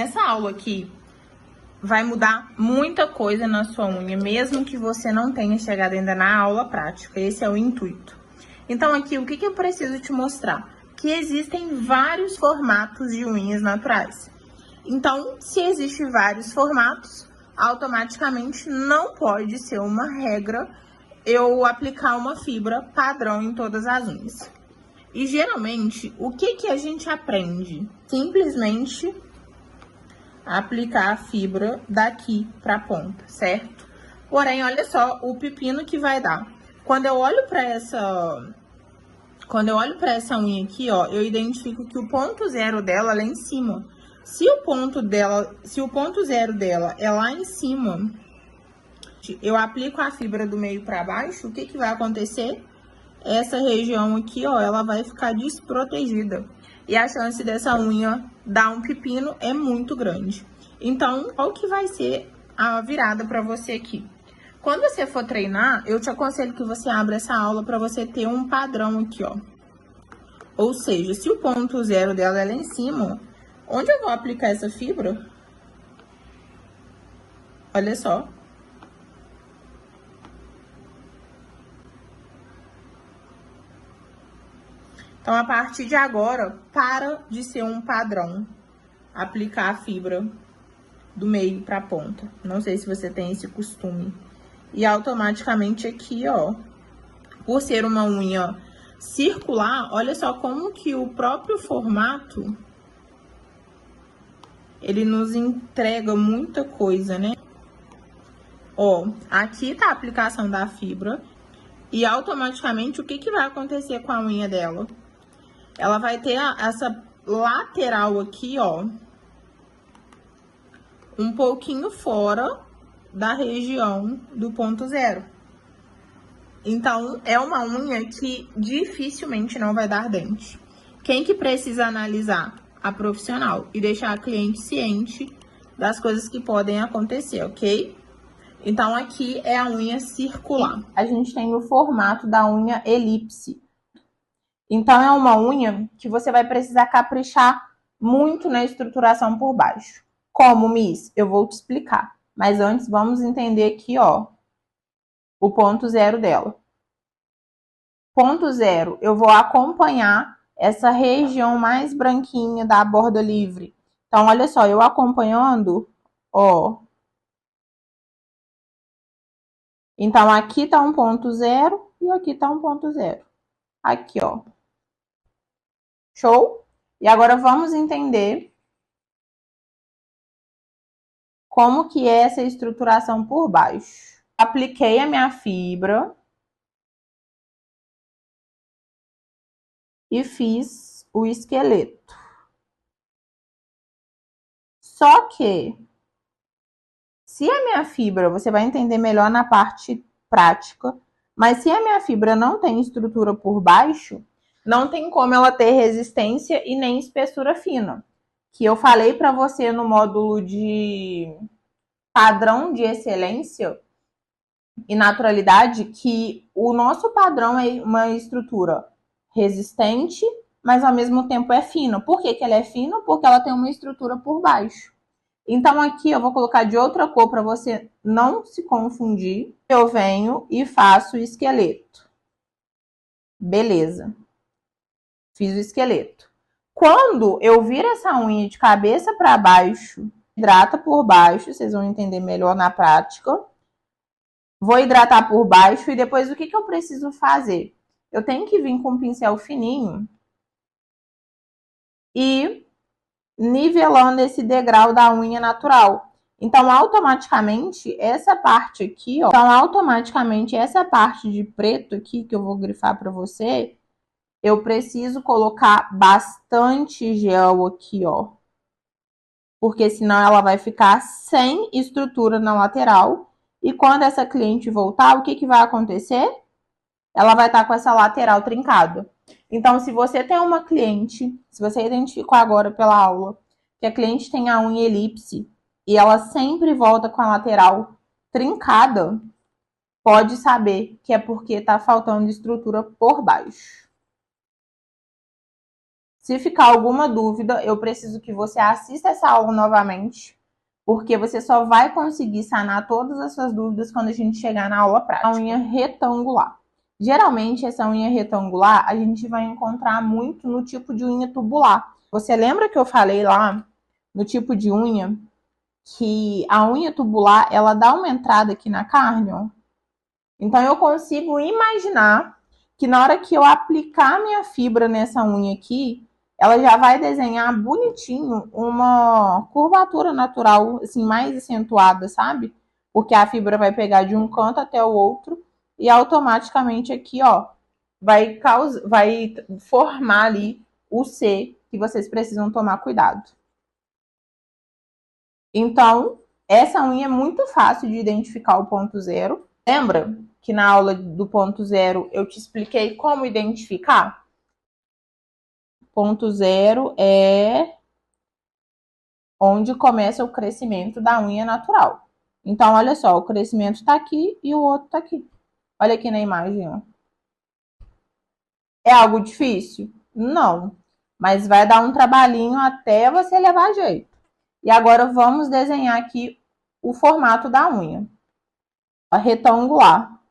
Essa aula aqui vai mudar muita coisa na sua unha, mesmo que você não tenha chegado ainda na aula prática. Esse é o intuito. Então aqui, o que eu preciso te mostrar? Que existem vários formatos de unhas naturais. Então, se existem vários formatos, automaticamente não pode ser uma regra eu aplicar uma fibra padrão em todas as unhas. E geralmente, o que a gente aprende? Simplesmente aplicar a fibra daqui para a ponta, certo? Porém, olha só o pepino que vai dar. Quando eu olho para essa unha aqui, ó, eu identifico que o ponto zero dela é lá em cima. Se o ponto zero dela é lá em cima, eu aplico a fibra do meio para baixo, o que vai acontecer? Essa região aqui, ó, ela vai ficar desprotegida. E a chance dessa unha dar um pepino é muito grande. Então, qual que vai ser a virada para você aqui? Quando você for treinar, eu te aconselho que você abra essa aula para você ter um padrão aqui, ó. Ou seja, se o ponto zero dela é lá em cima, onde eu vou aplicar essa fibra? Olha só. Então, a partir de agora, para de ser um padrão aplicar a fibra do meio para a ponta. Não sei se você tem esse costume. E automaticamente aqui, ó, por ser uma unha circular, olha só como que o próprio formato, ele nos entrega muita coisa, né? Ó, aqui tá a aplicação da fibra e automaticamente o que vai acontecer com a unha dela? Ela vai ter essa lateral aqui, ó, um pouquinho fora da região do ponto zero. Então, é uma unha que dificilmente não vai dar dente. Quem que precisa analisar? A profissional e deixar a cliente ciente das coisas que podem acontecer, ok? Então, aqui é a unha circular. A gente tem o formato da unha elipse. Então, é uma unha que você vai precisar caprichar muito na estruturação por baixo. Como, Miss? Eu vou te explicar. Mas antes, vamos entender aqui, ó, o ponto zero dela. Ponto zero, eu vou acompanhar essa região mais branquinha da borda livre. Então, olha só, eu acompanhando, ó. Então, aqui tá um ponto zero e aqui tá um ponto zero. Aqui, ó. Show? E agora vamos entender como que é essa estruturação por baixo. Apliquei a minha fibra e fiz o esqueleto. Só que, se a minha fibra, você vai entender melhor na parte prática, mas se a minha fibra não tem estrutura por baixo, não tem como ela ter resistência e nem espessura fina. Que eu falei para você no módulo de padrão de excelência e naturalidade, que o nosso padrão é uma estrutura resistente, mas ao mesmo tempo é fina. Por que ela é fina? Porque ela tem uma estrutura por baixo. Então, aqui eu vou colocar de outra cor para você não se confundir. Eu venho e faço o esqueleto. Beleza. Fiz o esqueleto. Quando eu viro essa unha de cabeça para baixo, hidrata por baixo, vocês vão entender melhor na prática. Vou hidratar por baixo e depois o que eu preciso fazer? Eu tenho que vir com um pincel fininho e nivelando esse degrau da unha natural. Então, automaticamente, essa parte aqui, ó. Então, automaticamente, essa parte de preto aqui, que eu vou grifar para você, eu preciso colocar bastante gel aqui, ó. Porque senão ela vai ficar sem estrutura na lateral. E quando essa cliente voltar, o que vai acontecer? Ela vai estar com essa lateral trincada. Então, se você tem uma cliente, se você identificou agora pela aula, que a cliente tem a unha elipse e ela sempre volta com a lateral trincada, pode saber que é porque tá faltando estrutura por baixo. Se ficar alguma dúvida, eu preciso que você assista essa aula novamente, porque você só vai conseguir sanar todas as suas dúvidas quando a gente chegar na aula prática. A unha retangular. Geralmente, essa unha retangular a gente vai encontrar muito no tipo de unha tubular. Você lembra que eu falei lá no tipo de unha que a unha tubular, ela dá uma entrada aqui na carne, ó? Então, eu consigo imaginar que na hora que eu aplicar minha fibra nessa unha aqui, ela já vai desenhar bonitinho uma curvatura natural, assim, mais acentuada, sabe? Porque a fibra vai pegar de um canto até o outro e automaticamente aqui, ó, vai formar ali o C que vocês precisam tomar cuidado. Então, essa unha é muito fácil de identificar o ponto zero. Lembra que na aula do ponto zero eu te expliquei como identificar? Ponto zero é onde começa o crescimento da unha natural. Então, olha só, o crescimento está aqui e o outro está aqui. Olha aqui na imagem, ó. É algo difícil? Não. Mas vai dar um trabalhinho até você levar jeito. E agora vamos desenhar aqui o formato da unha. A retangular.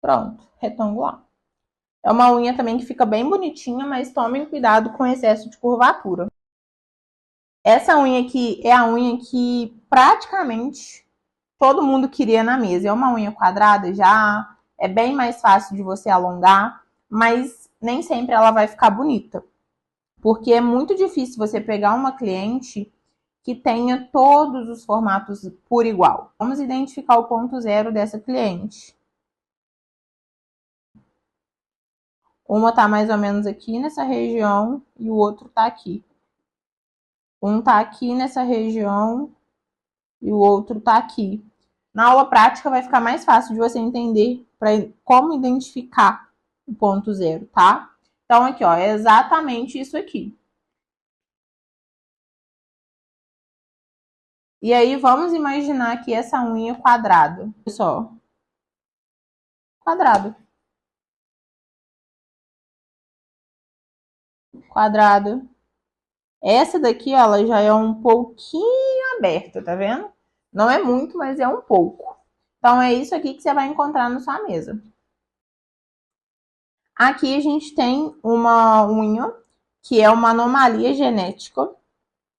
Pronto, retangular. É uma unha também que fica bem bonitinha, mas tomem cuidado com excesso de curvatura. Essa unha aqui é a unha que praticamente todo mundo queria na mesa. É uma unha quadrada já, é bem mais fácil de você alongar, mas nem sempre ela vai ficar bonita. Porque é muito difícil você pegar uma cliente que tenha todos os formatos por igual. Vamos identificar o ponto zero dessa cliente. Uma tá mais ou menos aqui nessa região e o outro tá aqui. Um tá aqui nessa região e o outro tá aqui. Na aula prática vai ficar mais fácil de você entender como identificar o ponto zero, tá? Então aqui, ó, é exatamente isso aqui. E aí vamos imaginar aqui essa unha quadrada. Olha só. Quadrado. Quadrado. Essa daqui, ó, ela já é um pouquinho aberta, tá vendo? Não é muito, mas é um pouco. Então, é isso aqui que você vai encontrar na sua mesa. Aqui a gente tem uma unha que é uma anomalia genética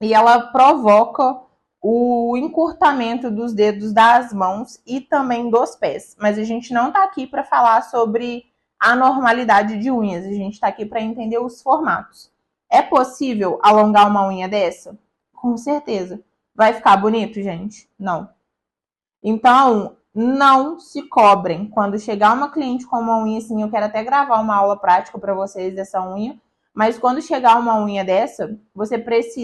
e ela provoca o encurtamento dos dedos das mãos e também dos pés. Mas a gente não tá aqui para falar sobre a normalidade de unhas, a gente tá aqui para entender os formatos. É possível alongar uma unha dessa? Com certeza. Vai ficar bonito, gente? Não. Então, não se cobrem. Quando chegar uma cliente com uma unha assim, eu quero até gravar uma aula prática para vocês dessa unha, mas quando chegar uma unha dessa, você precisa